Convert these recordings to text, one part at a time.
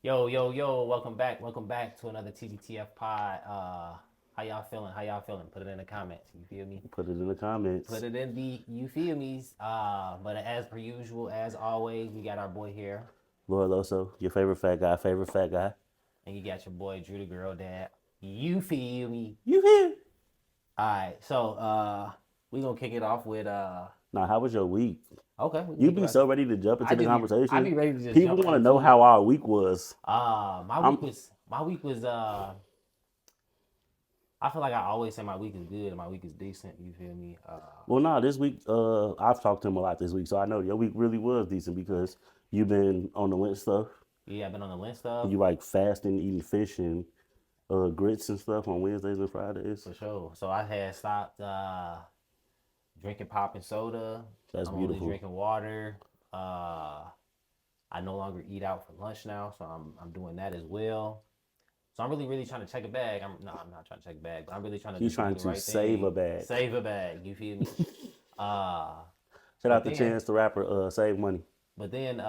Yo, welcome back to another TGTF Pod. How y'all feeling? How y'all feeling? Put it in the comments. You feel me? Put it in the Put comments. it in the you feel me's. But as per usual, as always, we got our boy here, Lord Loso, your favorite fat guy. and you got your boy Drew the Girl Dad. You feel me? You here? All right, so we gonna kick it off with Now, how was your week? okay, we can You kick it be off. so ready to jump into the I conversation. be ready to just People jump right want to know into it. how our week was. My I'm week was I feel like I always say my week is good and my week is decent. You feel me? well, nah. This week, I've talked to him a lot this week, so I know your week really was decent because you've been on the Lent stuff. Yeah, I've been on the Lent stuff You like fasting, eating fish and grits and stuff on Wednesdays and Fridays. for sure. So I had stopped drinking pop and soda. That's I'm only beautiful. drinking water. Uh, I no longer eat out for lunch now, so I'm doing that as well. So I'm really trying to check a bag. I'm not trying to check a bag, but I'm really trying to You just do trying the to right save a thing. bag. Save a bag. You feel me? Uh, Shout but out to then Chance the Rapper. Save money. but then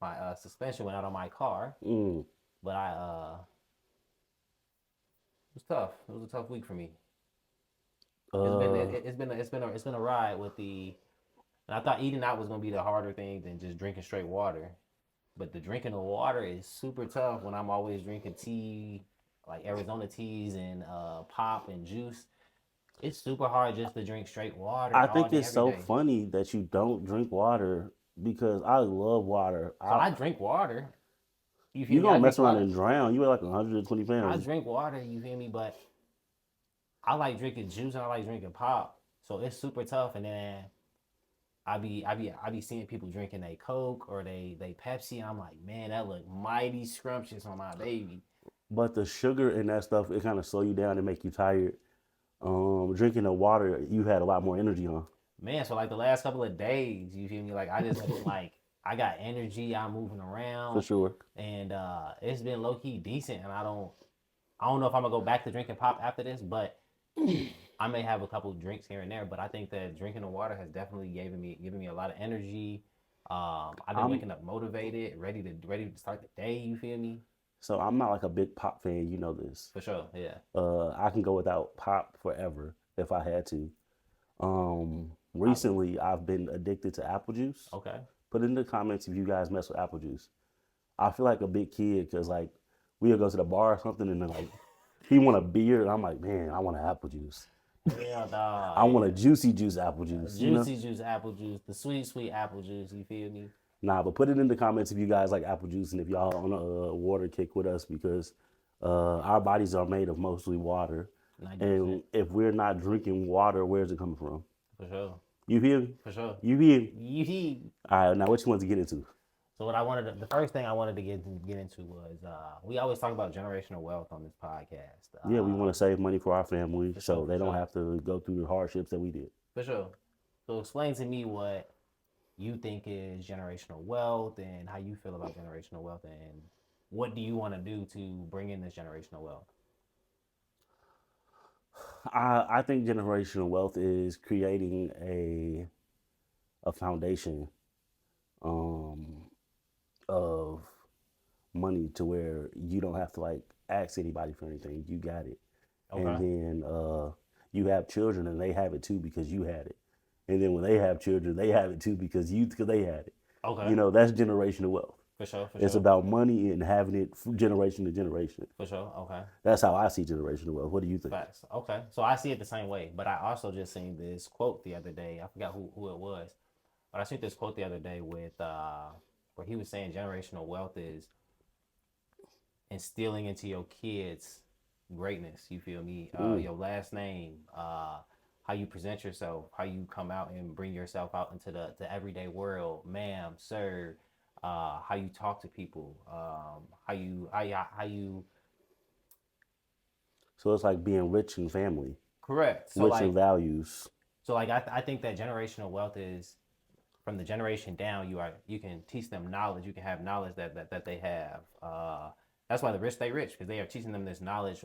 my suspension went out on my car. Mm. But I it was tough. It was a tough week for me. Uh, It's been a ride with the. And I thought eating out was gonna be the harder thing than just drinking straight water. But the drinking of water is super tough when I'm always drinking tea, like Arizona teas and pop and juice. It's super hard just to drink straight water I all think day, it's every so day. funny that you don't drink water because I love water. So I drink water. You feel You me? I gonna drink mess around water. and drown. You weigh like 120 I pounds. drink water. You feel me? But I like drinking juice and I like drinking pop. So it's super tough. And then I be seeing people drinking a Coke or they Pepsi, and I'm like, man, that look mighty scrumptious on my baby. But the sugar and that stuff, it kind of slow you down and make you tired. Drinking the water, you had a lot more energy on. Man, so like the last couple of days, you feel me? Like I just been like I got energy, I'm moving For around, sure. and it's been low key decent. And I don't know if I'm gonna go back to drinking pop after this, but I may have a couple of drinks here and there. But I think that drinking the water has definitely given me a lot of energy. I've been I'm waking up motivated, ready to start the day. You feel me? so I'm not like a big pop fan. You know this. For sure. Yeah. I can go without pop forever if I had to. I, Recently I've been addicted to apple juice. okay. Put in the comments if you guys mess with apple juice. I feel like a big kid because like we'll go to the bar or something and then like he want a beer and I'm like, man, I want an apple juice. Hell I dog. want a Yeah. juicy juice apple juice, you know? Juicy juice, apple juice, the sweet apple juice. You feel me? Nah, but put it in the comments if you guys like apple juice and if y'all on a water kick with us because our bodies are made of mostly water. 90%. And if we're not drinking water, where's it coming from? For sure. You hear me? For sure. You hear me? Yee. All right, now what you want to get into? So what I wanted to, the first thing I wanted to get into was we always talk about generational wealth on this podcast. Yeah, we want to save money for our family For sure, so for they don't sure, have to go through the hardships that we did. for sure. So explain to me what you think is generational wealth and how you feel about generational wealth and what do you want to do to bring in this generational wealth? I think generational wealth is creating a foundation um, of money to where you don't have to like ask anybody for anything. You got it, and Okay. then you have children and they have it too because you had it, and then when they have children, they have it too because they had it. Okay. You know that's generational wealth. For sure. For It's sure. about money and having it generation to generation. For sure. Okay. That's how I see generational wealth. What do you think? Facts. Okay. So I see it the same way, but I also just seen this quote the other day. I forgot who it was, but I seen this quote the other day with where he was saying generational wealth is instilling into your kids greatness. You feel me? Mm. Your last name, how you present yourself, how you come out and bring yourself out into the everyday world, ma'am, sir. How you talk to people, how you So it's like being rich in family, correct. rich in values. I think that generational wealth is from the generation down. You can teach them knowledge. You can have knowledge that they have. That's why the rich stay rich because they are teaching them this knowledge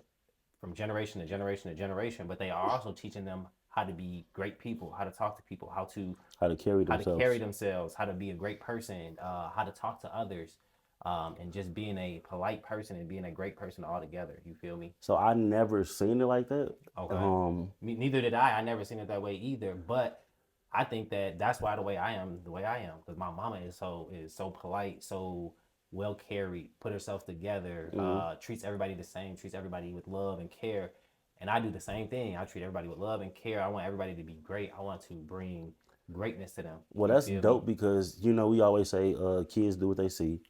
from generation to generation to generation. But they are also teaching them how to be great people, how to talk to people, how to carry how to carry themselves. themselves, how to be a great person, how to talk to others, and just being a polite person and being a great person all together. You feel me? So I never seen it like that. Okay. Neither did I. I never seen it that way either. But I think that that's why the way I am, because my mama is so polite, so well carried, put herself together, Mhm. treats everybody the same, treats everybody with love and care. And I do the same thing. I treat everybody with love and care. I want everybody to be great. I want to bring greatness to them. Well, You that's feel me? dope because we always say kids do what they see.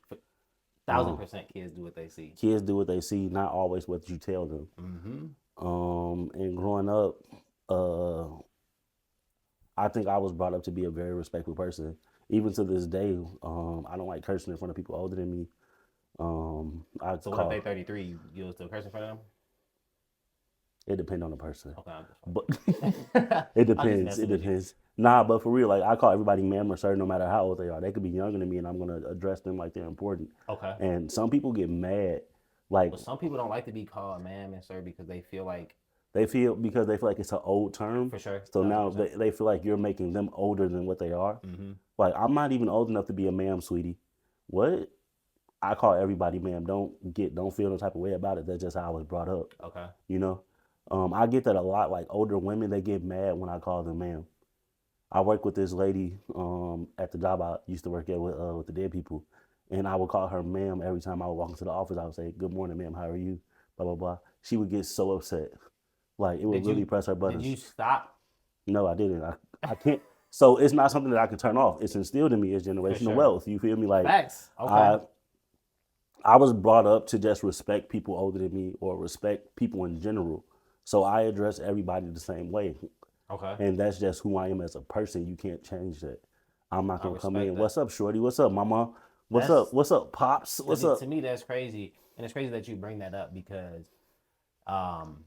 Thousand Um, percent kids do what they see. Kids do what they see, not always what you tell them. Mm-hmm. And growing up, uh, I think I was brought up to be a very respectful person. Even to this day, I don't like cursing in front of people older than me. I So what if they call 33? You still cursing for them? it depend on the person, Okay, I'm just but fucking. it I'm just depends. It messing with you. depends. Nah, but for real, like I call everybody ma'am or sir, no matter how old they are. They could be younger than me, and I'm gonna address them like they're important. Okay. And some people get mad, like But some people don't like to be called ma'am and sir because they feel like, because they feel like it's an old term. for sure, So thousand now percent. they feel like you're making them older than what they are. Mm-hmm. Like I'm not even old enough to be a ma'am, sweetie. What? I call everybody ma'am. Don't feel no type of way about it. That's just how I was brought up. Okay. You know, I get that a lot. Like older women, they get mad when I call them ma'am. I work with this lady at the job I used to work at with the dead people, and I would call her ma'am every time I would walk into the office. I would say, "Good morning, ma'am. How are you?" Blah blah blah. She would get so upset. Like it would Did really you press her did you buttons. stop? No, I didn't. I can't. So it's not something that I can turn off. It's instilled in me as For generational sure. wealth. You feel me? Like Facts. Okay. I I was brought up to just respect people older than me or respect people in general. So I address everybody the same way. Okay. And that's just who I am as a person. You can't change that. I'm not I gonna come respect in. that. What's up, shorty? What's up, mama? What's up? That's What's up, pops? What's up? to me that's crazy, and it's crazy that you bring that up because um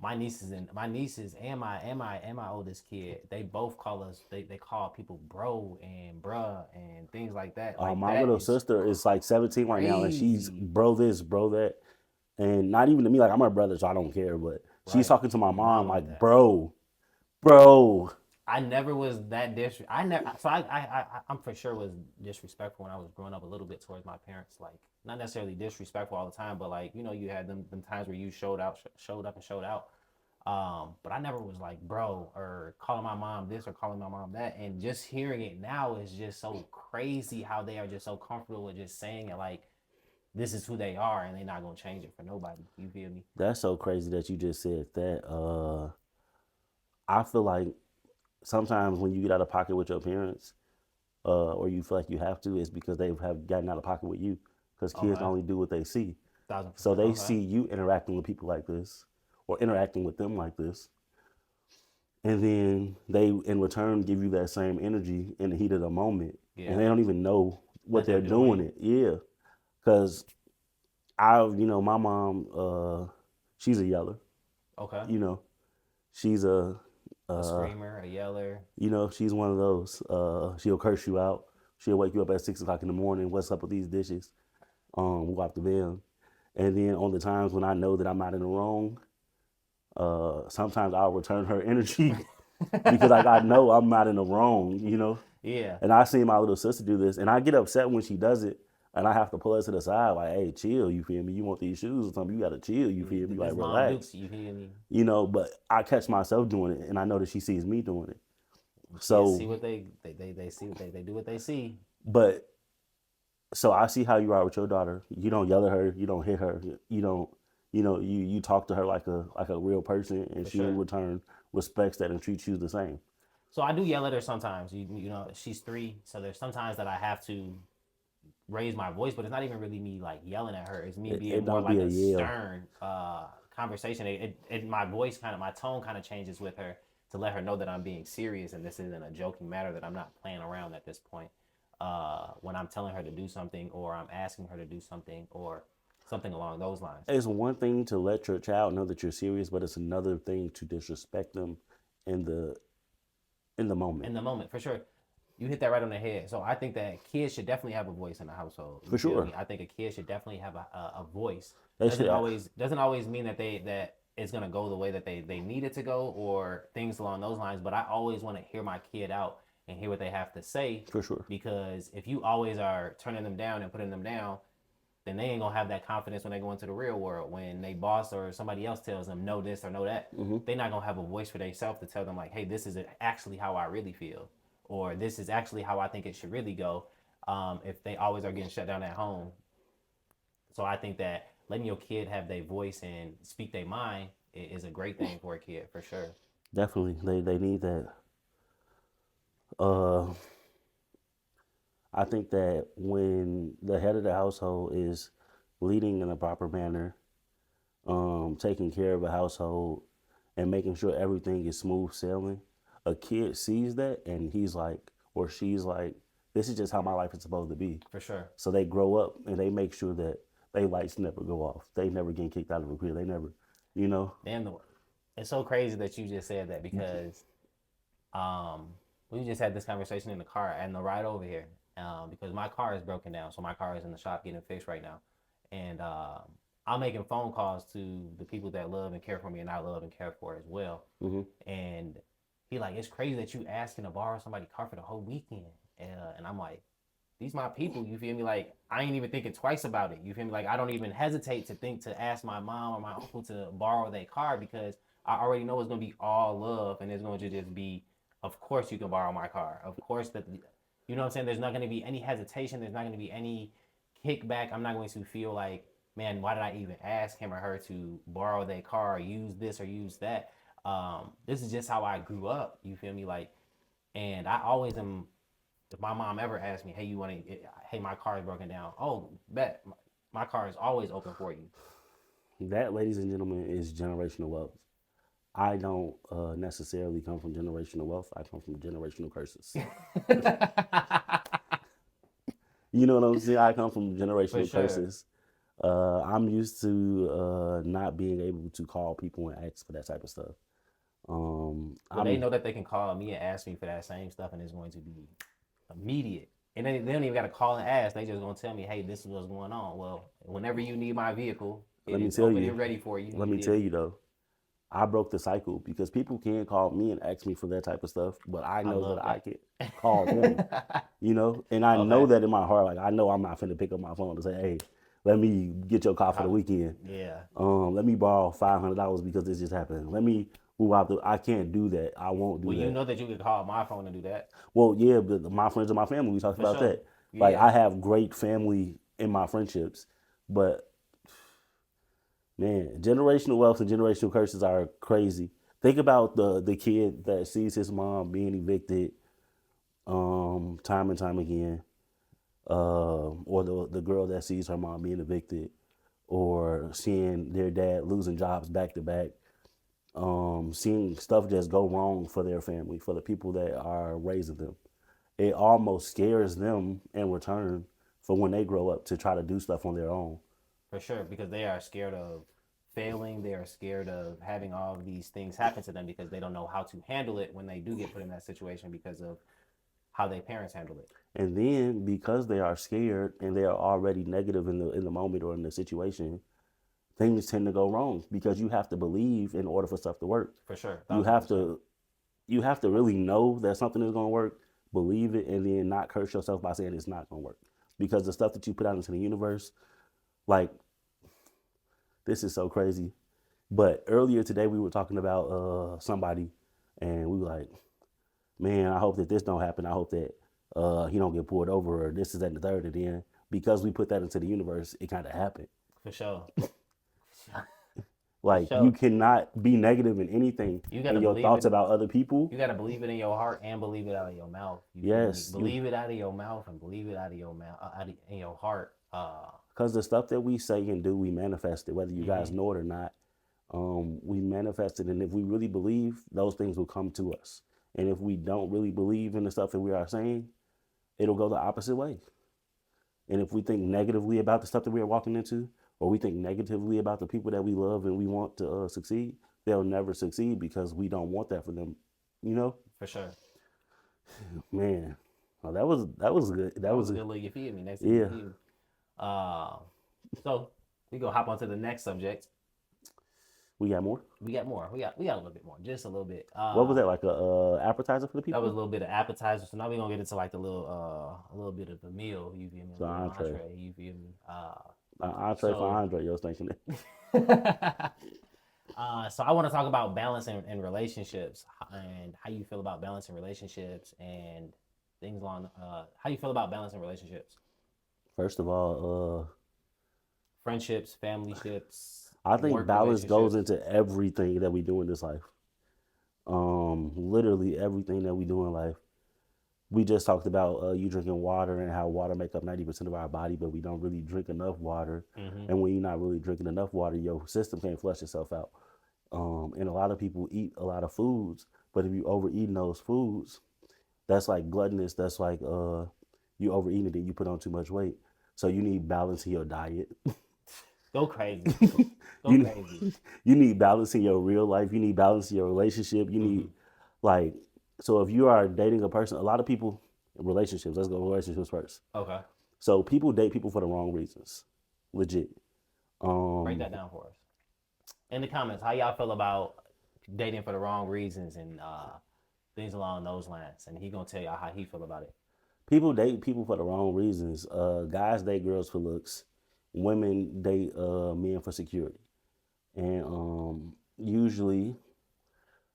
my nieces and my oldest kid, they both call us, they call people bro and bruh and things like that. Like My that little is sister is like 17 right now, and she's crazy. bro this, bro that, and not even to me. Like I'm her brother, so I don't care. But she's Right. talking to my Your mom mom like like, that. bro. I never was that I never. So I'm for sure was disrespectful when I was growing up a little bit towards my parents. Like not necessarily disrespectful all the time, but like you had them times where you showed up and showed out. But I never was like bro or calling my mom this or calling my mom that. And just hearing it now is just so crazy how they are just so comfortable with just saying it like this is who they are and they're not gonna change it for nobody. You feel me? That's so crazy that you just said that. I feel like sometimes when you get out of pocket with your parents, or you feel like you have to, it's because they have gotten out of pocket with you. Because kids Okay, only do what they see. thousand So percent. they Okay, see you interacting with people like this, or interacting with them like this, and then they in return give you that same energy in the heat of the moment, and yeah, they don't even know what that they're they're doing doing. it. Yeah, because my mom, she's a yeller. Okay, You know, she's a, a uh, screamer, a yeller. she's one of those. She'll curse you out. She'll wake you up at 6 o'clock in the morning. What's up with these dishes? Wipe the bed. And then on the times when I know that I'm not in the wrong, sometimes I'll return her energy because like I know I'm not in the wrong. Yeah. And I see my little sister do this, and I get upset when she does it, and I have to pull her to the side, like, "Hey, chill, you feel me? You want these shoes or something? You gotta chill, you feel me? Like, This Mom relax, Dukes, you hear me? But I catch myself doing it, and I know that she sees me doing it. Kids see So, what they see what they do what they see. but so I see how you are with your daughter. You don't yell at her, you don't hit her, you don't, you talk to her like a real person, and For she in sure. return respects that and treats you the same. So I do yell at her sometimes. She's 3, so there's sometimes that I have to raise my voice, but it's not even really me like yelling at her. It's me It being more don't be like a a yell. stern conversation. My voice my tone kind of changes with her to let her know that I'm being serious and this isn't a joking matter, that I'm not playing around at this point. When I'm telling her to do something or I'm asking her to do something or something along those lines. It's one thing to let your child know that you're serious, but it's another thing to disrespect them in the in the moment. In the moment, for sure. You hit that right on the head. So I think that kids should definitely have a voice in the household. You For feel sure. me? I think a kid should definitely have a voice. They should. Doesn't always mean that it's gonna go the way that they need it to go or things along those lines. But I always want to hear my kid out and hear what they have to say. For sure. Because if you always are turning them down and putting them down, then they ain't gonna have that confidence when they go into the real world. When they boss or somebody else tells them no this or no that, they're not gonna have a voice for themselves to tell them like, hey, this is actually how I really feel, or this is actually how I think it should really go. If they always are getting shut down at home, so I think that letting your kid have their voice and speak their mind is a great thing for a kid for sure. Definitely, they need that. Uh, I think that when the head of the household is leading in a proper manner, taking care of a household, and making sure everything is smooth sailing, a kid sees that and he's like, or she's like, this is just how my life is supposed to be. For sure. So they grow up and they make sure that they lights never go off. They never get kicked out of a crib. They never, you know. Damn, it's so crazy that you just said that because we just had this conversation in the car and the ride over here because my car is broken down. So my car is in the shop getting fixed right now. And I'm making phone calls to the people that love and care for me and I love and care for as well. And he like, it's crazy that you asking to borrow somebody's car for the whole weekend. And I'm like, these my people, you feel me? Like, I ain't even thinking twice about it. You feel me? Like, I don't even hesitate to think to ask my mom or my uncle to borrow their car because I already know it's going to be all love and it's going to just be, of course you can borrow my car. Of course that, you know what I'm saying? There's not going to be any hesitation. There's not going to be any kickback. I'm not going to feel like, man, why did I even ask him or her to borrow their car or use this or use that? This is just how I grew up. You feel me? Like, and I always am. If my mom ever asked me, hey, you want to, hey, my car is broken down. Oh, bet. My car is always open for you. That, ladies and gentlemen, is generational wealth. I don't necessarily come from generational wealth. I come from generational curses. You know what I'm saying? I come from generational curses. I'm used to not being able to call people and ask for that type of stuff. Well, they know that they can call me and ask me for that same stuff, and it's going to be immediate. And they don't even got to call and ask. They just gonna tell me, hey, this is what's going on. Well, whenever you need my vehicle, it's open and ready for you. Let me tell you though, I broke the cycle because people can call me and ask me for that type of stuff, but I know that I can call them, you know? And I know that in my heart, like I know I'm not finna pick up my phone to say, hey, let me get your car for the weekend. Yeah. Let me borrow $500 because this just happened. Let me move out. I can't do that. I won't do that. Well, you know that you could call my phone and do that. Well, yeah, but my friends and my family, we talked about that. Like I have great family in my friendships, but man, generational wealth and generational curses are crazy. Think about the kid that sees his mom being evicted time and time again, or the girl that sees her mom being evicted, or seeing their dad losing jobs back to back, seeing stuff just go wrong for their family, for the people that are raising them. It almost scares them in return for when they grow up to try to do stuff on their own. For sure, because they are scared of failing. They are scared of having all of these things happen to them because they don't know how to handle it when they do get put in that situation because of how their parents handle it. And then because they are scared and they are already negative in the moment or in the situation, things tend to go wrong because you have to believe in order for stuff to work. For sure. You have to really know that something is going to work, believe it, and then not curse yourself by saying it's not going to work. Because the stuff that you put out into the universe, like, this is so crazy. But earlier today we were talking about somebody, and we were like, man, I hope that this don't happen. I hope that he don't get pulled over, or this is that and the third. And then because we put that into the universe, it kind of happened. For sure. Like, you cannot be negative in anything in your thoughts about other people. You got to believe it in your heart and believe it out of your mouth. Yes. Believe it out of your mouth and believe it out of your mouth, in your heart. Because the stuff that we say and do, we manifest it, whether you guys know it or not. We manifest it, and if we really believe, those things will come to us. And if we don't really believe in the stuff that we are saying, it'll go the opposite way. And if we think negatively about the stuff that we are walking into, or we think negatively about the people that we love and we want to succeed, they'll never succeed because we don't want that for them, you know? For sure. Man, well, that was good. That was a good look. You feel me? Next yeah. So we gonna hop on to the next subject. We got more. We got more. We got a little bit more, just a little bit. What was that, like a appetizer for the That was people? a little bit of appetizer. So now we're gonna get into like the little a little bit of the meal. You feel me? A So little entree. entree. You feel me? Entree for So Andre. Yo, thinking it. so I want to talk about balance in relationships and how you feel about balance in relationships and things along. How you feel about balance in relationships, First of all, friendships, family ships, I think work balance goes relationships. into everything that we do in this life. Literally everything that we do in life. We just talked about you drinking water and how water make up 90% of our body, but we don't really drink enough water. Mm-hmm. And when you're not really drinking enough water, your system can't flush itself out. And a lot of people eat a lot of foods, but if you overeating those foods, that's like gluttonous. That's like you overeating it and you put on too much weight. So you need balance in your diet. Go crazy. Go you crazy. you need balance in your real life. You need balance in your relationship. You need like so if you are dating a person, a lot of people in relationships. Let's go relationships first. Okay. So people date people for the wrong reasons, legit. Break that down for us. In the comments, how y'all feel about dating for the wrong reasons and things along those lines? And he gonna tell y'all how he feel about it. People date people for the wrong reasons. Guys date girls for looks. Women date men for security, and usually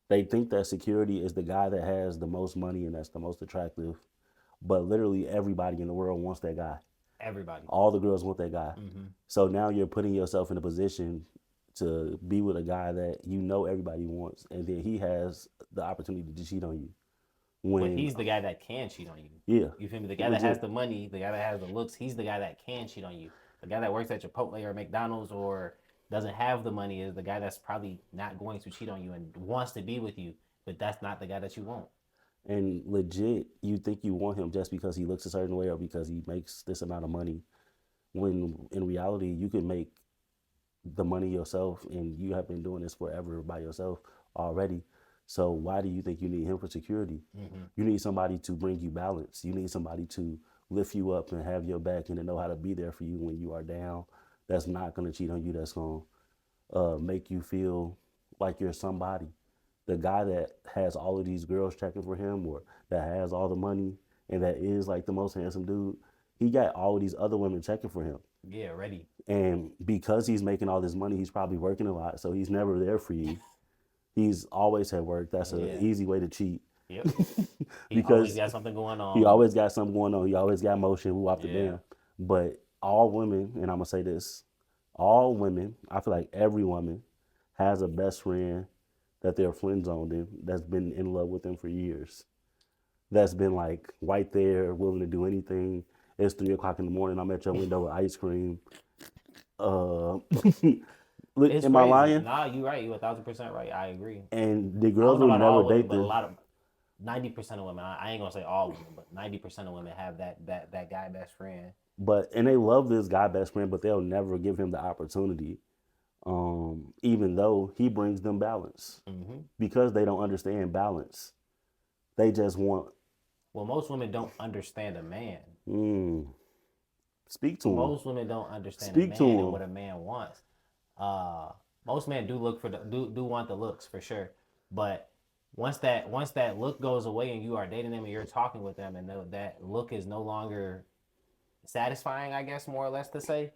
they think that security is the guy that has the most money and that's the most attractive. But literally everybody in the world wants that guy. Everybody. All the girls want that guy. Mm-hmm. So now you're putting yourself in a position to be with a guy that you know everybody wants, and then he has the opportunity to cheat on you. But he's the guy that can cheat on you. Yeah, You feel me? The guy that has the money, the guy that has the looks, he's the guy that can cheat on you. The guy that works at Chipotle or McDonald's or doesn't have the money is the guy that's probably not going to cheat on you and wants to be with you, but that's not the guy that you want. And legit, you think you want him just because he looks a certain way or because he makes this amount of money. When in reality, you can make the money yourself, and you have been doing this forever by yourself already. So why do you think you need him for security? Mm-hmm. You need somebody to bring you balance. You need somebody to lift you up and have your back and to know how to be there for you when you are down. That's not going to cheat on you. That's going to make you feel like you're somebody. The guy that has all of these girls checking for him or that has all the money and that is like the most handsome dude, he got all of these other women checking for him. Yeah, ready. And because he's making all this money, he's probably working a lot. So he's never there for you. He's always at work. That's an easy way to cheat. Yep. He because always got something going on. he always got something going on. He always got motion. Who up the Yeah. damn. But all women, and I'm going to say this, all women, I feel like every woman has a best friend that they're friend zoned in that's been in love with them for years. That's been like right there, willing to do anything. It's 3 o'clock in the morning. I'm at your window with ice cream. It's Am I crazy. lying? Nah, you right. You 1,000% right. I agree. And the I girls don't know will about never all women, date but a them. lot of 90% of women. I ain't gonna say all women, but 90% of women have that guy best friend. And they love this guy best friend, but they'll never give him the opportunity. Even though he brings them balance, because they don't understand balance, they just want. Well, most women don't understand a man. Speak to him. Most women don't understand Speak a to man him. and what a man wants. Most men do look for do want the looks for sure, but once that look goes away and you are dating them and you're talking with them and that look is no longer satisfying, I guess more or less to say,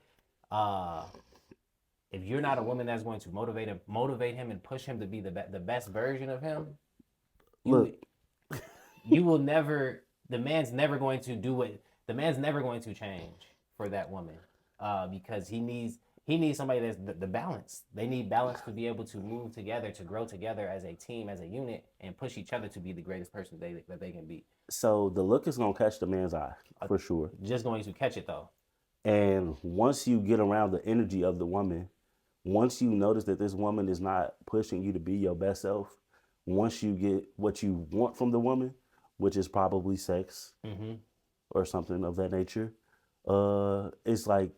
if you're not a woman that's going to motivate him and push him to be the best version of him, you will never. The man's never going to do what the man's never going to change for that woman, because he needs somebody that's the balance. They need balance to be able to move together, to grow together as a team, as a unit, and push each other to be the greatest person that they can be. So the look is gonna catch the man's eye for sure. Just going to catch it though. And once you get around the energy of the woman, once you notice that this woman is not pushing you to be your best self, once you get what you want from the woman, which is probably sex or something of that nature, it's like,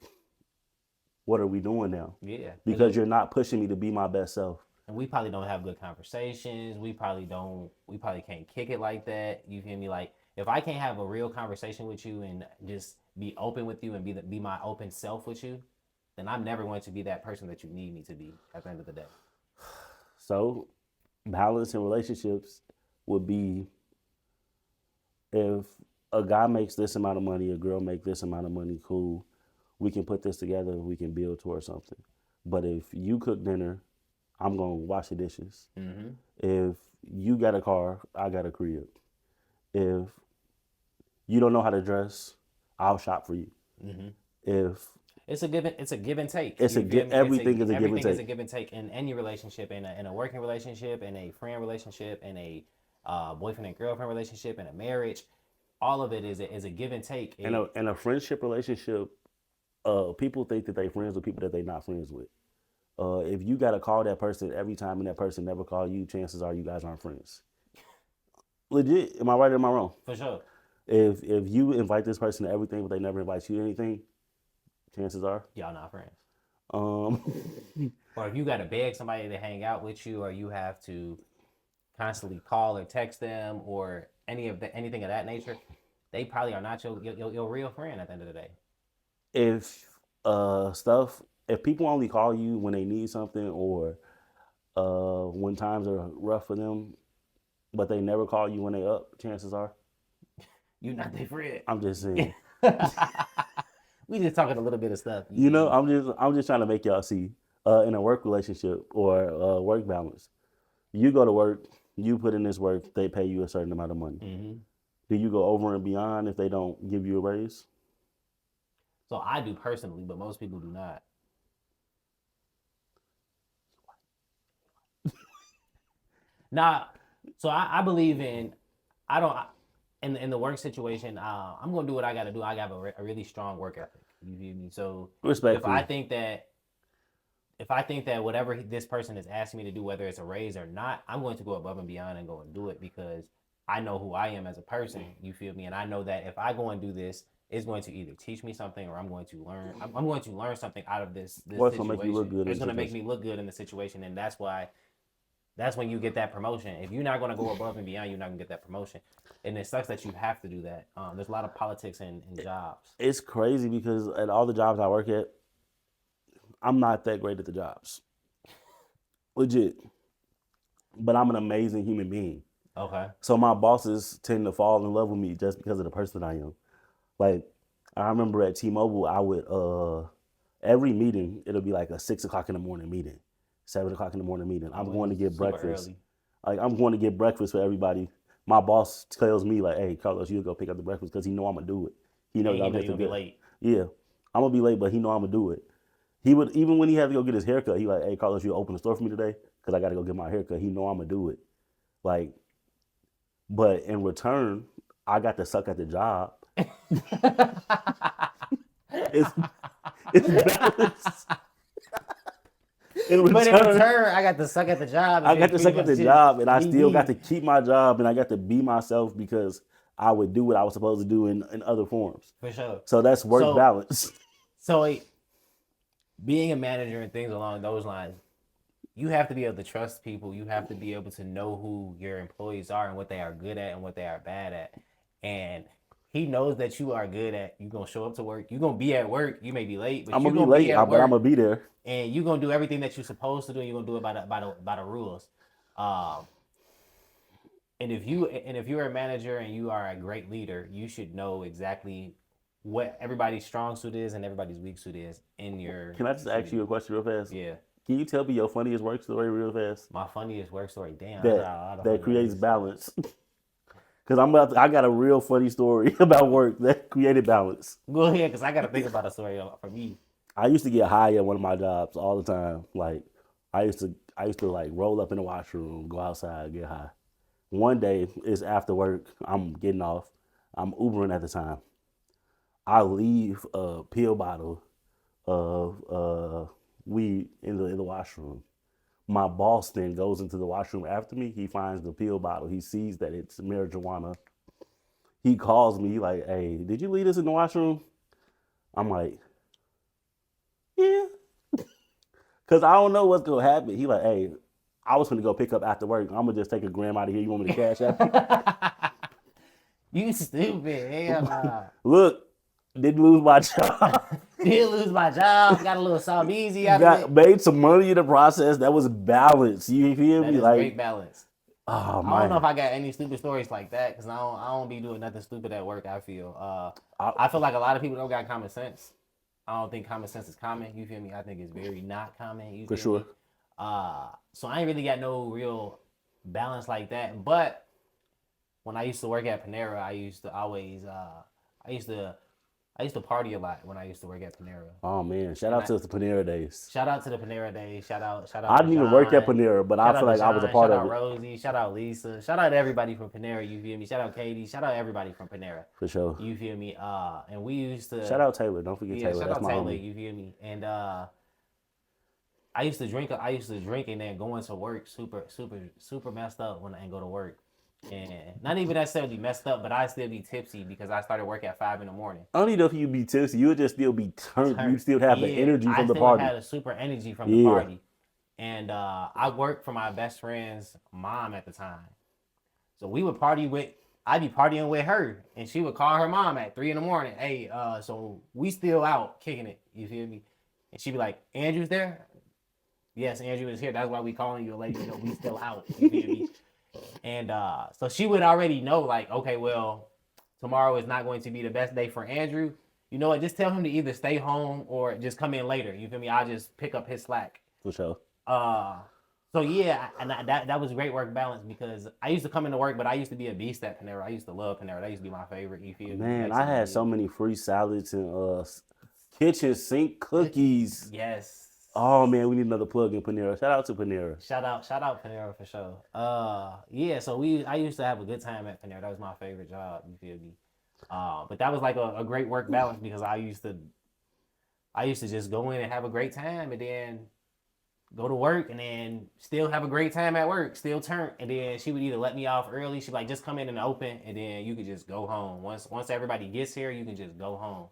what are we doing now? Yeah. Because you're not pushing me to be my best self. And we probably don't have good conversations. We probably can't kick it like that. You feel me? Like, if I can't have a real conversation with you and just be open with you and be my open self with you, then I'm never going to be that person that you need me to be at the end of the day. So, balance in relationships would be if a guy makes this amount of money, a girl make this amount of money, cool. We can put this together. We can build towards something. But if you cook dinner, I'm gonna wash the dishes. Mm-hmm. If you got a car, I got a crib. If you don't know how to dress, I'll shop for you. Mm-hmm. If It's a give and take. it's You a feel me? everything is a give and Everything is a take. give and take in any relationship, in a working relationship, in a friend relationship, in a boyfriend and girlfriend relationship, in a marriage. All of it is a give and take. In a friendship relationship, people think that they friends with people that they're not friends with. If you gotta call that person every time and that person never call you, chances are you guys aren't friends. Legit, am I right or am I wrong? For sure. If you invite this person to everything but they never invite you to anything, chances are. Y'all not friends. Um, Or if you got to beg somebody to hang out with you, or you have to constantly call or text them, or anything of that nature, they probably are not your real friend at the end of the day. if if people only call you when they need something or when times are rough for them, but they never call you when they up, chances are. You not their friend. I'm just saying. We just talking a little bit of stuff. You know, I'm just trying to make y'all see in a work relationship or work balance. You go to work, you put in this work, they pay you a certain amount of money. Mm-hmm. Do you go over and beyond if they don't give you a raise? So I do personally, but most people do not. Now, so I believe in I don't in the work situation. I'm gonna do what I got to do. I got a really strong work ethic. You feel me? So if Respectfully. I think that whatever this person is asking me to do, whether it's a raise or not, I'm going to go above and beyond and go and do it because I know who I am as a person. You feel me? And I know that if I go and do this, it's going to either teach me something or I'm going to learn. I'm going to learn something out of this Or it's situation. gonna make you look good. It's going to make me look good in the situation, and that's why. That's when you get that promotion. If you're not going to go above and beyond, you're not going to get that promotion. And it sucks that you have to do that. There's a lot of politics in jobs. It's crazy because at all the jobs I work at, I'm not that great at the jobs. Legit. But I'm an amazing human being. Okay. So my bosses tend to fall in love with me just because of the person I am. Like, I remember at T-Mobile, I would, every meeting, it'll be like a 6 o'clock in the morning meeting. 7 o'clock in the morning meeting. I'm going to get breakfast. Early. Like I'm going to get breakfast for everybody. My boss tells me like, "Hey, Carlos, you go pick up the breakfast because he know I'm gonna do it. He knows I'm gonna be late. Yeah, I'm gonna be late, but he know I'm gonna do it. He would even when he had to go get his haircut. He like, "Hey, Carlos, you open the store for me today because I got to go get my haircut." He know I'm gonna do it. Like, but in return, I got to suck at the job. it's balance. But in return, I got to suck at the job. I got to suck at the job, and I still got to keep my job, and I got to be myself because I would do what I was supposed to do in other forms. For sure. So that's work balance. So being a manager and things along those lines, you have to be able to trust people. You have to be able to know who your employees are and what they are good at and what they are bad at. And he knows that you are good at. You're gonna show up to work. You're gonna be at work. You may be late, but I'm gonna be late, but I'm gonna be there. And you're gonna do everything that you're supposed to do. And you're gonna do it by the rules. And if you're a manager and you are a great leader, you should know exactly what everybody's strong suit is and everybody's weak suit is in your. Can I just ask you a question real fast? Yeah. Can you tell me your funniest work story real fast? My funniest work story, damn. That creates balance. Because I got a real funny story about work that created balance. Go ahead, because I got to think about a story for me. I used to get high at one of my jobs all the time. Like I used to like roll up in the washroom, go outside, get high. One day it's after work. I'm getting off. I'm Ubering at the time. I leave a pill bottle of weed in the washroom. My boss then goes into the washroom after me. He finds the pill bottle. He sees that it's marijuana. He calls me like, "Hey, did you leave this in the washroom?" I'm like, "Yeah." Because I don't know what's going to happen. He like, "Hey, I was going to go pick up after work. I'm going to just take a gram out of here. You want me to cash out?" You stupid. Hell nah. Look, didn't lose my job. Did lose my job. Got a little something easy out of Got it. made some money in the process. That was balanced. You feel That me? is Like, great balance. oh I don't know if man, I got any stupid stories like that because I don't be doing nothing stupid at work. I feel. I, I feel like a lot of people don't got common sense. I don't think common sense is common. You feel me? I think it's very not common. You for feel sure. me? So I ain't really got no real balance like that. But when I used to work at Panera, I used to always I used to I used to party a lot when I used to work at Panera. Oh man, shout And out I to the Panera days. shout out to the Panera days. Shout out I to didn't even work at John. Panera, but I Shout feel out to like I was a John. part Shout of out it Rosie. Shout out Lisa. Shout out everybody from Panera. You feel me? Shout out Katie. Shout out everybody from Panera. for sure. You feel me? And we used Shout to out Taylor. Don't forget yeah. Taylor. Shout That's out my Taylor. homie. You feel me? And I used to drink. I used to drink and then go into work super messed up when I go to work, and not even necessarily messed up, but I still be tipsy because I started work at 5 in the morning. I don't even know if you'd be tipsy. You would just still be turned. You Turn, still have the yeah, energy I from the still party. had a super energy from the Yeah, party, and I worked for my best friend's mom at the time, so we would party with. I'd be partying with her, and she would call her mom at 3 in the morning. Hey, so we still out kicking it. You feel me? And she'd be like, "Andrew's there." Yes, Andrew is here. That's why we calling you to let you know we still out. You feel me? And so she would already know, like, okay, well, tomorrow is not going to be the best day for Andrew. You know what? Just tell him to either stay home or just come in later. You feel me? I'll just pick up his slack. for sure. Uh, so yeah, and that was great work balance because I used to come into work, but I used to be a beast at Panera. I used to love Panera. That used to be my favorite. You feel me? Man, That I used to had be so many free salads and kitchen sink cookies. yes. Oh man, we need another plug in Panera. Shout out to Panera. Shout out Panera for sure. Yeah, so I used to have a good time at Panera. That was my favorite job. You feel me? But that was like a great work balance because I used to just go in and have a great time and then go to work and then still have a great time at work, still turn, and then she would either let me off early, she'd like just come in and open, and then you could just go home. Once everybody gets here, you can just go home.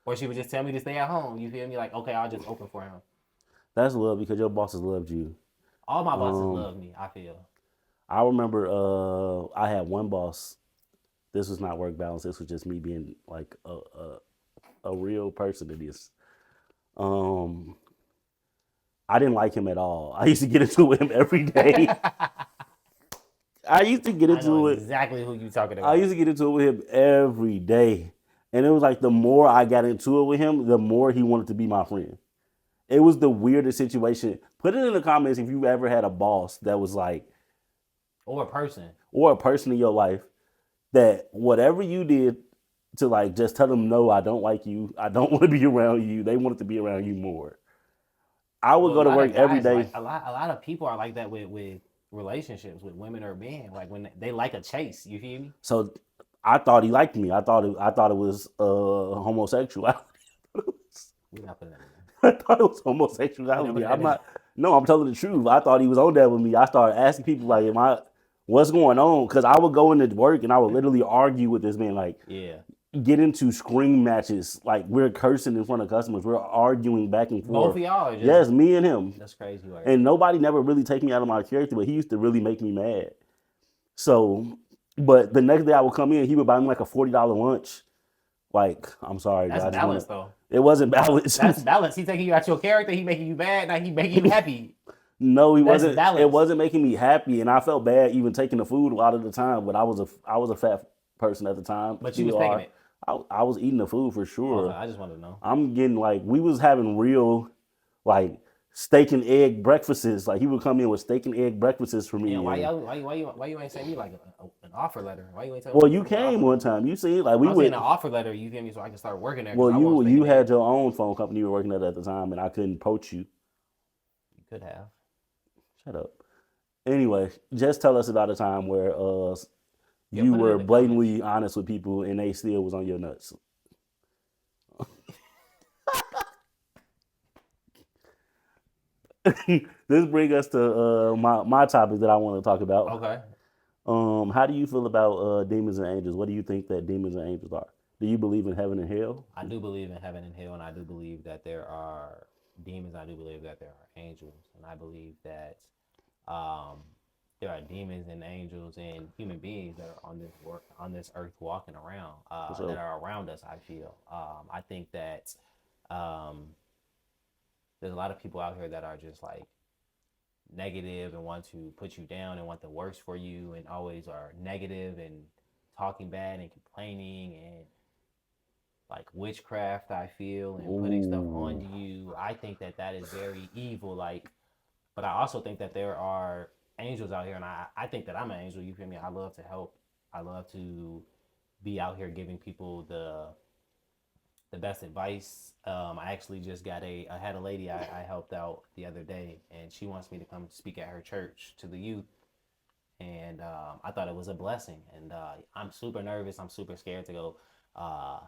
Or she would just tell me to stay at home. You feel me? Like, okay, I'll just open for him. That's love because your bosses loved you. All my bosses Um, love me, I feel. I remember I had one boss. This was not work balance. This was just me being like a real person in this. Um, I didn't like him at all. I used to get into it with him every day. I used to get I know into it. exactly who you talking I about. used to get into it with him every day. And it was like the more I got into it with him, the more he wanted to be my friend. It was the weirdest situation. Put it in the comments if you ever had a boss that was like, Or a person. or a person in your life that whatever you did to like just tell them, no, I don't like you. I don't want to be around you. They wanted to be around you more. I would Well, go a to lot work of every guys day. like a lot of people are like that with relationships with women or men. Like when they like a chase, you feel me? So I thought he liked me. I thought it was homosexuality. We're not putting that in I thought it was there. homosexuality. We're I'm not not. No, I'm telling the truth. I thought he was on that with me. I started asking people like, what's going on? Because I would go into work and I would literally argue with this man, like Yeah. get into scream matches. Like we're cursing in front of customers. We're arguing back and Both forth. of y'all are just Yes, me and him. that's crazy work. And nobody never really take me out of my character, but he used to really make me mad. So, but the next day I would come in, he would buy me like a $40 lunch. Like, I'm sorry, That's guys. balance though. It wasn't balanced. That's balance. He taking you out your character, he making you bad, now he making you happy. No, he That's wasn't. balance. It wasn't making me happy, and I felt bad even taking the food a lot of the time. But I was a fat person at the time. But you was taking it. I was eating the food for sure. Okay, I just wanted to know. I'm getting like we was having real like steak and egg breakfasts. Like he would come in with steak and egg breakfasts for me. And why and- you ain't send me like an offer letter? Why you ain't tell well, me you an came offer one letter? time. You see, like we I'm would. saying an offer letter, you feel me, so I can start working there. 'cause Well, I want steak you and had eggs. your own phone company you were working at the time, and I couldn't poach you. You could have. Shut up. Anyway, just tell us about a time where Yeah, you put it were in the blatantly honest with people and they still was on your nuts. This brings us to my topic that I want to talk about. Okay. How do you feel about demons and angels? What do you think that demons and angels are? Do you believe in heaven and hell? I do believe in heaven and hell, and I do believe that there are demons. I do believe that there are angels, and I believe that there are demons and angels and human beings that are on this earth walking around sure. that are around us. I feel. I think that Um, there's a lot of people out here that are just like negative and want to put you down and want the worst for you and always are negative and talking bad and complaining and like witchcraft, I feel, and putting stuff on Ooh. you. I think that that is very evil. Like, but I also think that there are angels out here, and I think that I'm an angel. You feel me? I love to help. I love to be out here giving people the best advice. I actually just got I had a lady I helped out the other day, and she wants me to come speak at her church to the youth. And I thought it was a blessing. And I'm super nervous. I'm super scared to go uh,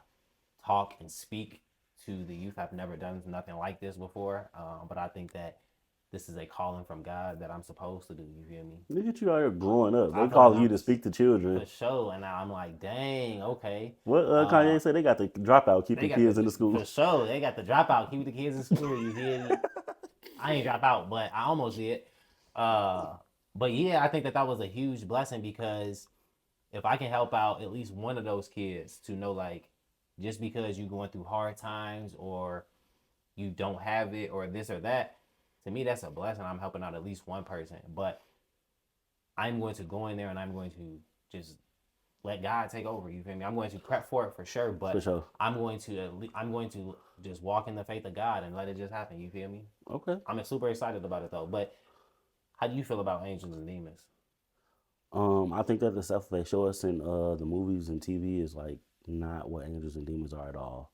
talk and speak to the youth. I've never done nothing like this before, but I think that this is a calling from God that I'm supposed to do. You feel me? Look at you out here growing up. I They feel like calling you I'm to speak to children. for sure, and now I'm like, dang, okay. What Uh, Kanye said? They got the dropout, they keeping got the kids in the school. for sure. They got the dropout. Keep the kids in school. You feel me? I ain't drop out, but I almost did. Uh, but yeah, I think that that was a huge blessing because if I can help out at least one of those kids to know, like, just because you're going through hard times or you don't have it or this or that, to me that's a blessing. I'm helping out at least one person, but I'm going to go in there and I'm going to just let God take over. You feel me? I'm going to prep for it for sure, For but sure. I'm going to just walk in the faith of God and let it just happen. You feel me? Okay. I'm super excited about it though. But how do you feel about angels and demons? I think that the stuff they show us in the movies and TV is like not what angels and demons are at all.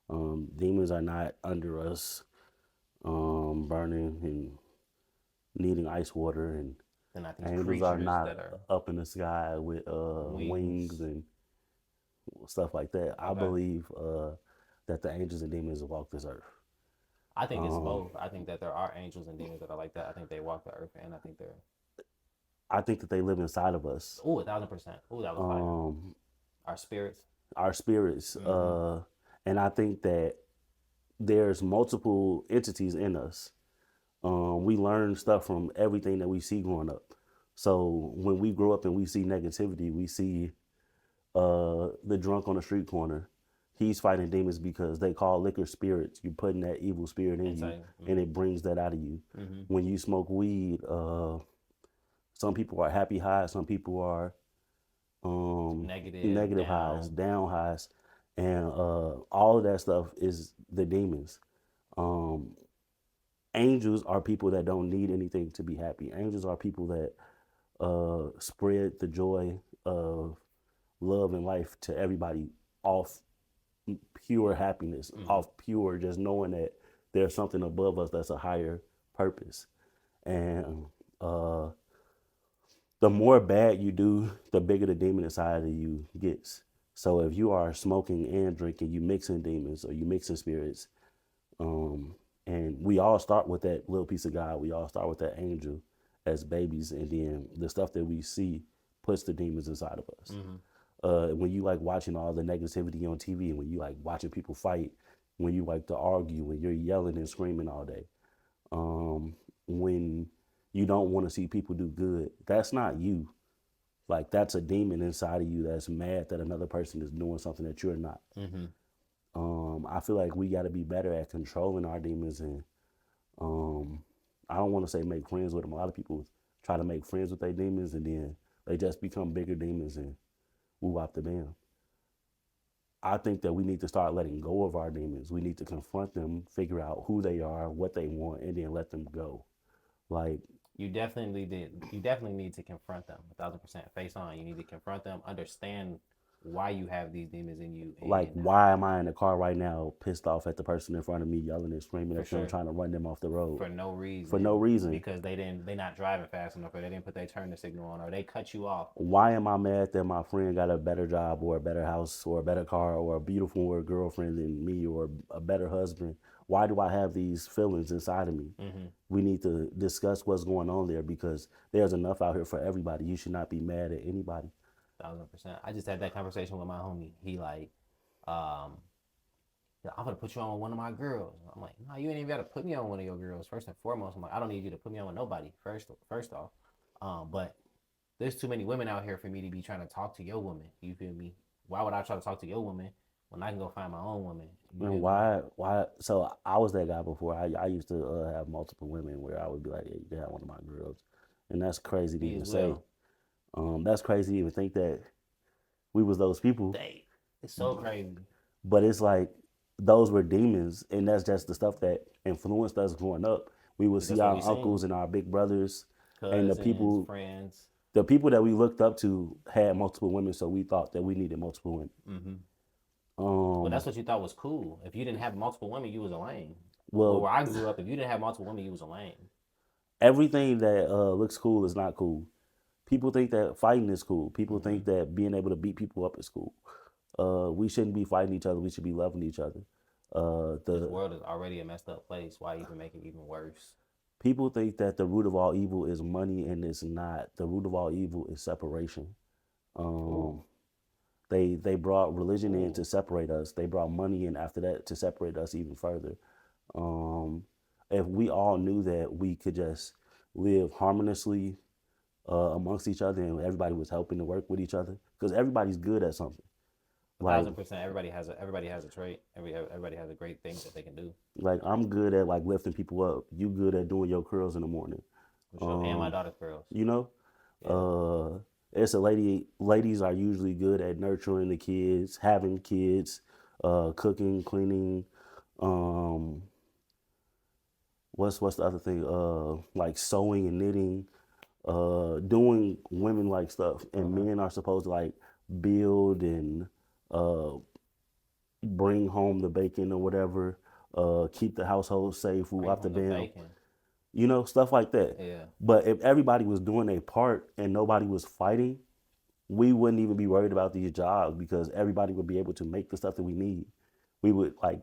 Demons are not under us, burning and needing ice water, and They're not these angels are creatures not that are up in the sky with wings wings. and stuff like that. I Okay. believe that the angels and demons walk this earth. I think it's Um, both. I think that there are angels and demons that are like that. I think they walk the earth, and I think they're I think that they live inside of us. 1,000%. Ooh, that was fire. Um, Our spirits. our spirits, Mm-hmm. and I think that there's multiple entities in us. We learn stuff from everything that we see growing up. So when we grow up and we see negativity, we see the drunk on the street corner. He's fighting demons because they call liquor spirits. You're putting that evil spirit in you, Insane. and Mm-hmm. it brings that out of you. Mm-hmm. When you smoke weed, some people are happy highs, some people are Negative, negative highs, down. down highs, and all of that stuff is the demons. Um, Angels are people that don't need anything to be happy. Angels are people that spread the joy of love and life to everybody off pure happiness, Mm-hmm. off pure just knowing that there's something above us that's a higher purpose. And uh, the more bad you do, the bigger the demon inside of you gets. So if you are smoking and drinking, you mixing demons or you mixing spirits, um, and we all start with that little piece of God. We all start with that angel as babies, and then the stuff that we see puts the demons inside of us. Mm-hmm. When you like watching all the negativity on TV, and when you like watching people fight, when you like to argue, when you're yelling and screaming all day, when you don't want to see people do good, that's not you. Like that's a demon inside of you that's mad that another person is doing something that you're not. Mm-hmm. I feel like we got to be better at controlling our demons, and um, I don't want to say make friends with them. A lot of people try to make friends with their demons, and then they just become bigger demons and woo out the bam. I think that we need to start letting go of our demons. We need to confront them, figure out who they are, what they want, and then let them go. Like, You definitely did. You definitely need to confront them 1,000% face on. You need to confront them, understand why you have these demons in you, and why am I in the car right now, pissed off at the person in front of me, yelling and screaming for at them, sure, trying to run them off the road for no for no reason, reason? because they not driving fast enough, or they didn't put their turn signal on, or they cut you off. Why am I mad that my friend got a better job or a better house or a better car or a beautiful girlfriend than me or a better husband? Why do I have these feelings inside of me? Mm-hmm. We need to discuss what's going on there because there's enough out here for everybody. You should not be mad at anybody. 1,000%. I just had that conversation with my homie. He like, um, yeah, I'm gonna put you on with one of my girls. I'm like, no, you ain't even gotta put me on one of your girls. First and foremost, I'm like, I don't need you to put me on with nobody. First off, but there's too many women out here for me to be trying to talk to your woman. You feel me? Why would I try to talk to your woman when I can go find my own woman. You And feel me? why? So I was that guy before. I used to have multiple women where I would be like, yeah, you can have one of my girls, and that's crazy to Me even as say. well. That's crazy to even think that we was those people. They, it's so crazy. But it's like those were demons, and that's just the stuff that influenced us growing up. We would 'Cause see that's what our we uncles seen. and our big brothers, and Cousins, friends. the people that we looked up to had multiple women, so we thought that we needed multiple women. Mm-hmm. Well, Um, that's what you thought was cool. If you didn't have multiple women, you was a lame. Well, well, where I grew up, if you didn't have multiple women, you was a lame. everything that looks cool is not cool. People think that fighting is cool. People Mm-hmm. think that being able to beat people up is cool. We shouldn't be fighting each other. We should be loving each other. This The world is already a messed up place. Why even make it even worse? people think that the root of all evil is money, and it's not. The root of all evil is separation. Ooh, Um, they brought religion in ooh. to separate us. They brought money in after that to separate us even further. Um, if we all knew that we could just live harmoniously amongst each other, and everybody was helping to work with each other, because everybody's good at something. A Like thousand percent. Everybody has a trait. Everybody has a great thing that they can do. I'm good at like lifting people up. You good at doing your curls in the morning. For sure. And my Um, daughter's girls. you know, Yeah. it's a lady. Ladies are usually good at nurturing the kids, having kids, cooking, cleaning. Um, what's the other thing? Like sewing and knitting, doing women like stuff, and Okay. men are supposed to like build and uh, bring home the bacon or whatever, keep the household safe, who Bring off the home the bam, bacon. stuff like that. Yeah. But if everybody was doing their part and nobody was fighting, we wouldn't even be worried about these jobs because everybody would be able to make the stuff that we need. We would like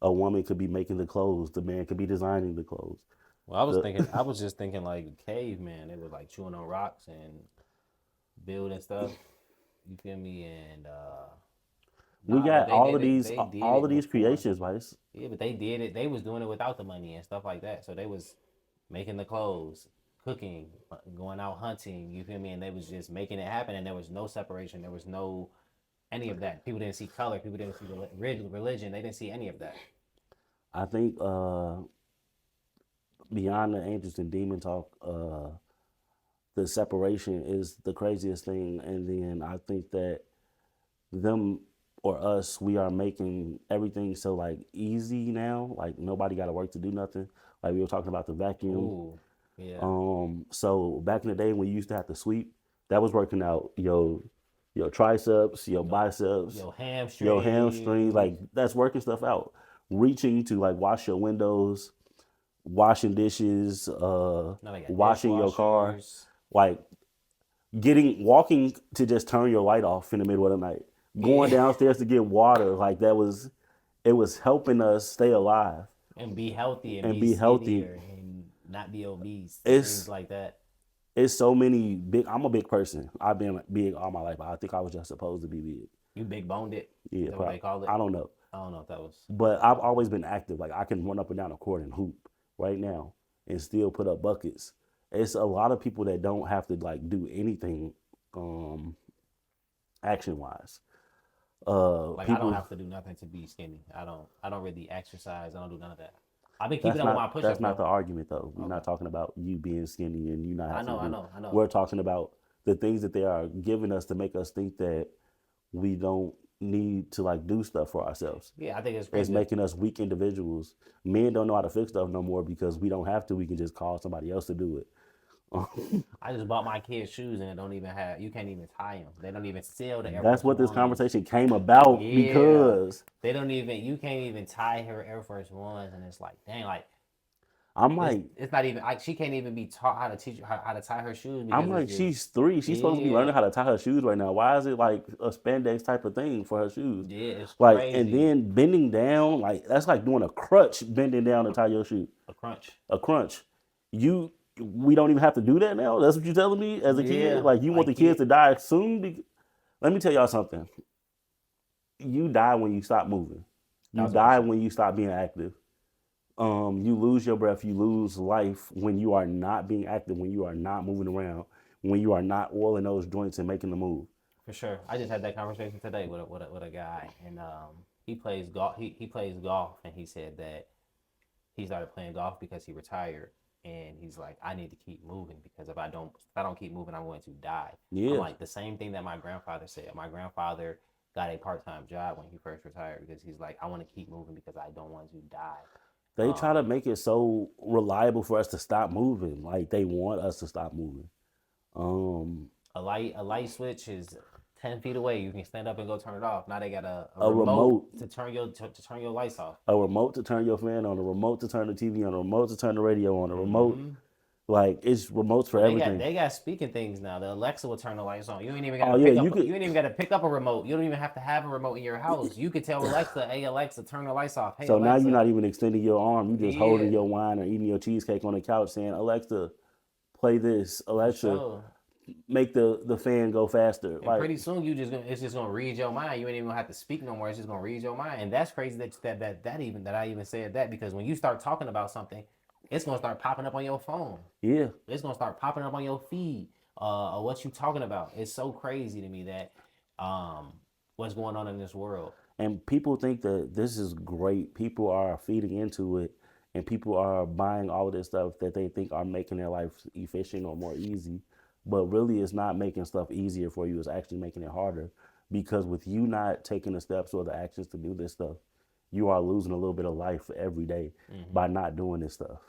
a woman could be making the clothes, the man could be designing the clothes. Well, I was The thinking. I was just thinking like caveman. They was like chewing on rocks and building stuff. You feel me? And we nah, but got they did it. They did all of it these before. creations, Vice. Yeah, but they did it. They was doing it without the money and stuff like that. So they was making the clothes, cooking, going out hunting. You feel me? And they was just making it happen. And there was no separation. There was no any of that. People didn't see color. People didn't see religion. They didn't see any of that. I think beyond the angels and demon talk, the separation is the craziest thing. And then I think that them or us, we are making everything so like easy now. Like nobody got to work to do nothing. Like we were talking about the vacuum. Ooh, yeah. So back in the day when you used to have to sweep, that was working out your triceps, your Yo, biceps, yo, your hamstrings. hamstrings. Like that's working stuff out. Reaching to like wash your windows, washing dishes, Now they got washing your car, dishwashers. like walking to just turn your light off in the middle of the night, going Yeah. downstairs to get water. Like it was helping us stay alive And be healthy and and be be healthy. skinnier and not be obese. Things It's like that. it's so many big. I'm a big person. I've been big all my life. I think I was just supposed to be big. You big boned it. Is Yeah, that what they but call it? I don't know. I don't know if that was. But I've always been active. Like I can run up and down a court and hoop right now and still put up buckets. It's a lot of people that don't have to like do anything um action wise. Like I don't People have to do nothing to be skinny. I don't really exercise. I don't do none of that. I've been keeping up with my that's push-ups not though. the argument though. We're Okay. not talking about you being skinny and you not I having know, to I do. know, I know. We're talking about the things that they are giving us to make us think that we don't need to like do stuff for ourselves. Yeah, I think it's It's crazy. making us weak individuals. Men don't know how to fix stuff no more because we don't have to. We can just call somebody else to do it. I just bought my kids shoes and it don't even have. You can't even tie them. They don't even sell the Air That's Force what this Ones. conversation came about Yeah, because they don't even. You can't even tie her Air Force Ones, and it's like, dang, like I'm like, it's not even. Like she can't even be taught how to teach how to tie her shoes I'm because it's like, just she's 3. She's supposed to be learning yeah, how to tie her shoes right now. Why is it like a spandex type of thing for her shoes? yeah, it's Like, and crazy. then bending down, like that's like doing a crutch, bending down to tie your shoe. A crunch. A crunch. We don't even have to do that now. That's what you're telling me as a kid. Yeah, Like you want like the kids kid. to die soon. Let me tell y'all something. You die when you stop moving. You Thousand die percent. when you stop being active. You lose your breath. You lose life when you are not being active. When you are not moving around. When you are not oiling those joints and making the move. For sure. I just had that conversation today with a guy, and he plays golf. He plays golf, and he said that he started playing golf because he retired, and he's like, I need to keep moving because if I don't keep moving, I'm going to die. I'm Yeah. like the same thing that my grandfather said. My grandfather got a part-time job when he first retired because he's like, I want to keep moving because I don't want to die. They try to make it so reliable for us to stop moving. Like they want us to stop moving. Um, A light switch is 10 feet away. You can stand up and go turn it off. Now they got a a remote remote, to turn your lights off. a remote to turn your fan on, a remote to turn the TV on, a remote to turn the radio on, a remote. Mm-hmm. Like it's remotes for Well, they got everything. they got speaking things now. The Alexa will turn the lights on. You ain't even Oh gotta yeah, pick you up. could. You ain't even gotta pick up a remote. You don't even have to have a remote in your house. You could tell Alexa, "Hey Alexa, turn the lights off." Hey So now you're Alexa, not even extending your arm. You just yeah, holding your wine or eating your cheesecake on the couch, saying, "Alexa, play this." for Alexa, sure. make the fan go faster. And Like pretty soon it's just gonna read your mind. You ain't even gonna have to speak no more. It's just gonna read your mind. And that's crazy that I even said that because when you start talking about something, it's gonna start popping up on your phone. yeah, It's gonna start popping up on your feed. What you talking about? It's so crazy to me that um what's going on in this world. and people think that this is great. People are feeding into it, and people are buying all of this stuff that they think are making their life efficient or more easy. But really, it's not making stuff easier for you. It's actually making it harder because with you not taking the steps or the actions to do this stuff, you are losing a little bit of life every day by not doing this stuff.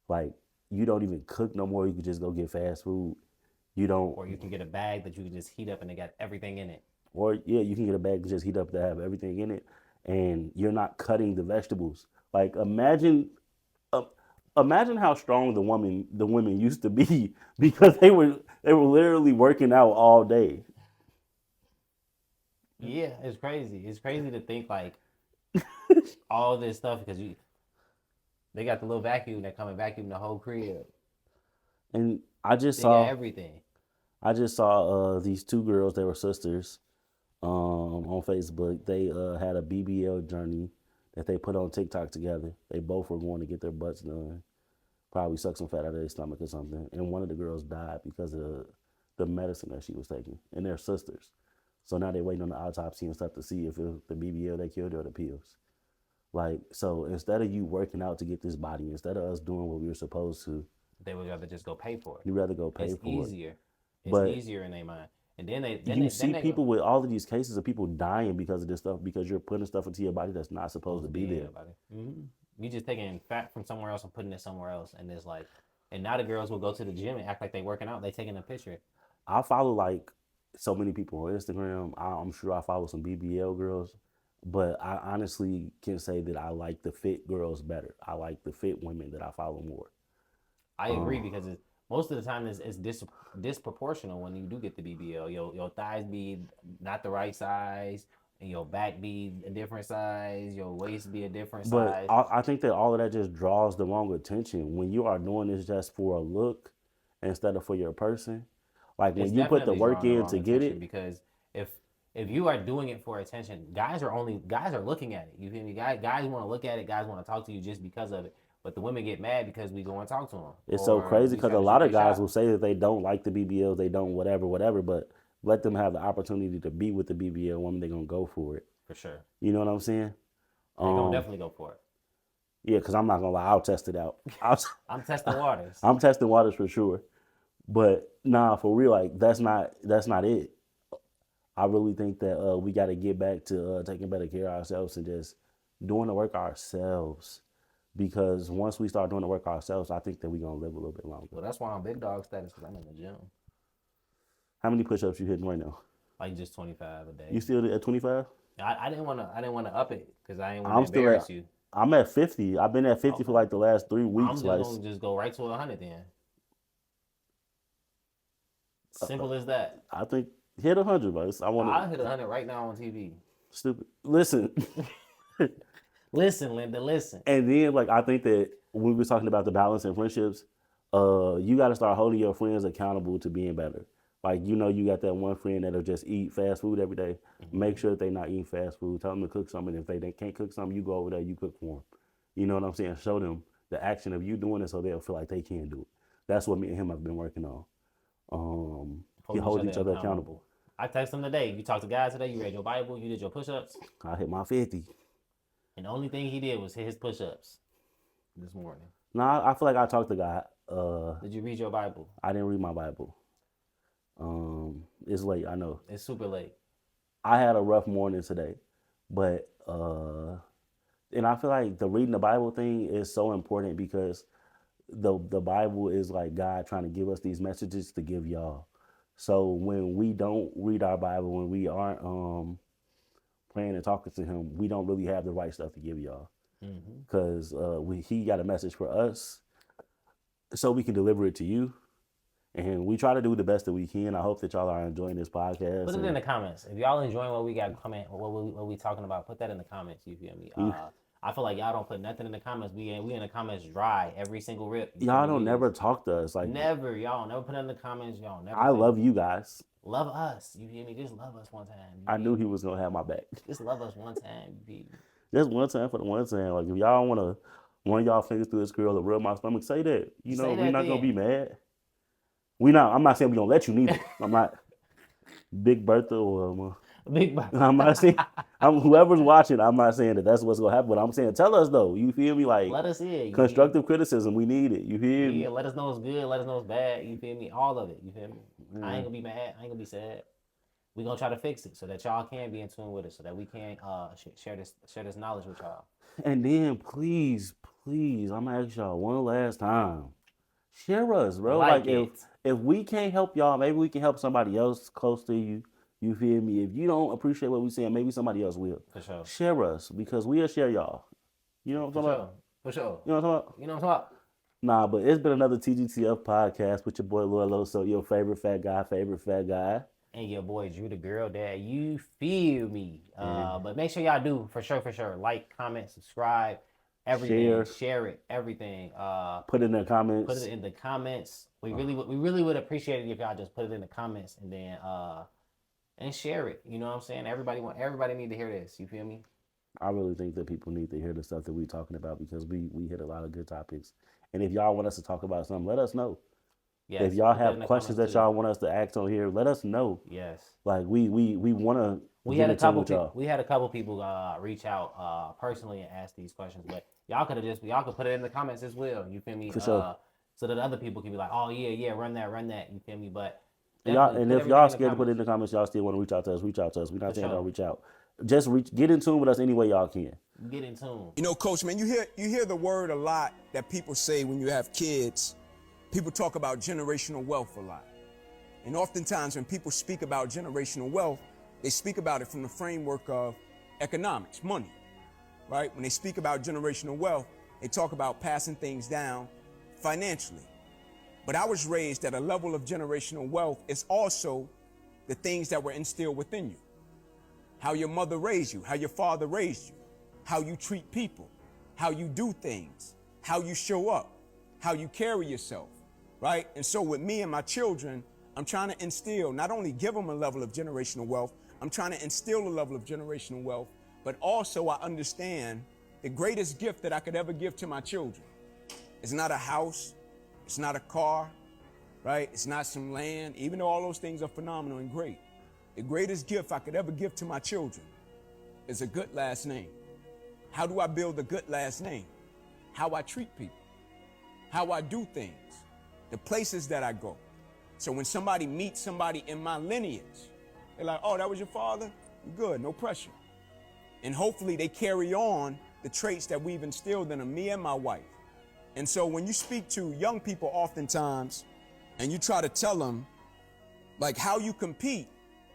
Like you don't even cook no more. You can just go get fast food. You don't, Or you can get a bag that you can just heat up and they got everything in it. or yeah, you can get a bag to just heat up to have everything in it, and you're not cutting the vegetables. Like uh, imagine how strong the women used to be because they were literally working out all day. Yeah, it's crazy. It's crazy to think like all this stuff because they got the little vacuum that come and vacuum the whole crib. And I just They got saw everything. I just saw these two girls. They were sisters on Facebook. They had a BBL journey that they put on TikTok together. They both were going to get their butts done, probably suck some fat out of their stomach or something. And one of the girls died because of the medicine that she was taking. And they're sisters. So now they're waiting on the autopsy and stuff to see if it was the BBL they killed or the pills. Like, so instead of you working out to get this body, instead of us doing what we were supposed to, They would rather just go pay for it. you rather go pay It's for it. easier. It's But easier in their mind. And then they then you they then see they go people with all of these cases of people dying because of this stuff because you're putting stuff into your body that's not supposed to be there. You just taking fat from somewhere else and putting it somewhere else, and it's like, and now the girls will go to the gym and act like they working out. They taking a picture. I follow like so many people on Instagram. I'm sure I follow some BBL girls, but I honestly can say that I like the fit girls better. I like the fit women that I follow more. I agree because most of the time it's disproportional when you do get the BBL. Your thighs be not the right size, and your back be a different size. Your waist be a different But size. I think that all of that just draws the wrong attention. When you are doing this just for a look instead of for your person, like It's when you put the definitely work drawing the in wrong to get attention it, because if if you are doing it for attention, guys are looking at it. You feel me? Guys want to look at it. Guys want to talk to you just because of it. But the women get mad because we go and talk to them it's so or crazy we because try a to shoot lot of their guys will shot. say that they don't like the BBLs, they don't whatever, but let them have the opportunity to be with the BBL woman, they're gonna go for it. For sure, You know what I'm saying? they gonna Um, definitely go for it. yeah, because I'm not gonna lie, I'll test it out. I'm testing waters. I'm testing waters for sure. But nah, for real, like that's not it. I really think that we got to get back to taking better care of ourselves and just doing the work ourselves. Because once we start doing the work ourselves, I think that we're gonna live a little bit longer. Well, that's why I'm big dog status because I'm in the gym, How many push-ups you hitting right now? like just 25 a You day. still at 25? I didn't want to up it because I didn't want to I'm still at. embarrass you. I'm at 50. I've been at 50 for Okay, like the last 3 weeks. I'm just Like, gonna just go right to 100 then. Simple as that. I think hit 100, but I want I'll to hit 100 right now on TV. stupid. Listen, Listen, Linda, listen. and then like I think that when we were talking about the balance in friendships, you got to start holding your friends accountable to being better. Like you got that one friend that'll just eat fast food every day. Make sure that they're not eating fast food. Tell them to cook something. If they can't cook something, you go over there, you cook for them. You know what I'm saying? Show them the action of you doing it so they'll feel like they can do it. That's what me and him have been working on. He Hold holds each other accountable. I text him today. You talked to God today. You read your Bible. You did your push-ups. I hit my 50. And the only thing he did was hit his push-ups this morning. No, I feel like I talked to God. Did you read your Bible? I didn't read my Bible. It's late, I know. It's super late. I had a rough morning today, but and I feel like the reading the Bible thing is so important because the Bible is like God trying to give us these messages to give y'all. So when we don't read our Bible, when we aren't praying and talking to Him, we don't really have the right stuff to give y'all. Because He got a message for us, so we can deliver it to you. And we try to do the best that we can. I hope that y'all are enjoying this podcast. Put it in the comments. If y'all enjoying what we got comment, what we talking about, put that in the comments. You feel me? I feel like y'all don't put nothing in the comments. We in the comments dry every single rip. Y'all don't never talk to us. Like never. Y'all never put it in the comments. Y'all never. I love you guys. Love us. You feel me? Just love us one time. I knew He was gonna have my back. Just love us one time. You feel me? Just one time for the one time. Like if y'all wanna run y'all fingers through this girl or rub my stomach, say that. You know, we're not gonna be mad. I'm not saying we don't let you neither. I'm not Big Bertha or Big Bertha. I'm not saying whoever's watching. I'm not saying that that's what's gonna happen. But I'm saying tell us though. You feel me? Like let us hear. Constructive criticism. We need it. You feel me? Yeah. Let us know it's good. Let us know it's bad. You feel me? All of it. You feel me? I ain't gonna be mad. I ain't gonna be sad. We gonna try to fix it so that y'all can be in tune with it, so that we can share this knowledge with y'all. And then please, I'm gonna ask y'all one last time. Share us, bro. Like if we can't help y'all, maybe we can help somebody else close to you. You feel me? If you don't appreciate what we're saying, maybe somebody else will. For sure. Share us because we'll share y'all. You know what I'm talking about? For sure. You know what I'm talking about? You know what I'm talking about? Nah, but it's been another TGTF podcast with your boy Lord Loso, your favorite fat guy. And your boy Drew, the girl dad. You feel me? But make sure y'all do for sure. Like, comment, subscribe, everything. Share it, everything. Put it in the comments. Put it in the comments. We really would appreciate it if y'all just put it in the comments and then and share it. You know what I'm saying? Everybody need to hear this. You feel me? I really think that people need to hear the stuff that we're talking about because we hit a lot of good topics. And if y'all want us to talk about something, let us know. Yes, if y'all have questions that y'all want us to ask on here, let us know. Yes. Like we want to. We had a couple people reach out personally and ask these questions, but y'all could put it in the comments as well. You feel me? For sure. So that other people can be like, oh yeah, run that. You feel me? But y'all, and if y'all scared to put it in the comments, y'all still want to reach out to us. We're not saying don't reach out. Just get in tune with us any way y'all can. Get in tune. You know, Coach, man, you hear the word a lot that people say when you have kids. People talk about generational wealth a lot. And oftentimes when people speak about generational wealth, they speak about it from the framework of economics, money, right? When they speak about generational wealth, they talk about passing things down financially. But I was raised at a level of generational wealth is also the things that were instilled within you. How your mother raised you, how your father raised you, how you treat people, how you do things, how you show up, how you carry yourself. Right? And so with me and my children, I'm trying to instill, not only give them a level of generational wealth, I'm trying to instill a level of generational wealth, but also I understand the greatest gift that I could ever give to my children is not a house, it's not a car, right? It's not some land, even though all those things are phenomenal and great. The greatest gift I could ever give to my children is a good last name. How do I build a good last name? How I treat people, how I do things. The places that I go. So when somebody meets somebody in my lineage, they're like, oh, that was your father? Good, no pressure. And hopefully they carry on the traits that we've instilled in them, me and my wife. And so when you speak to young people oftentimes, and you try to tell them, like how you compete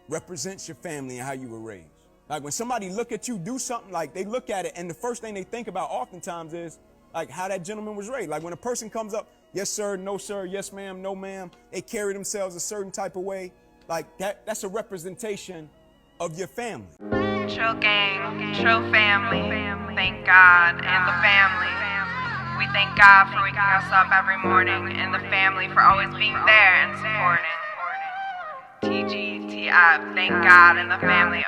represents your family and how you were raised. Like when somebody look at you do something, like they look at it and the first thing they think about oftentimes is like how that gentleman was raised. Like when a person comes up, yes, sir, no, sir, yes, ma'am, no, ma'am. They carry themselves a certain type of way. Like that's a representation of your family. True gang, true family. Thank God and the family. We thank God for waking us up every morning and the family for always being there and supporting. TGTF, thank God and the family.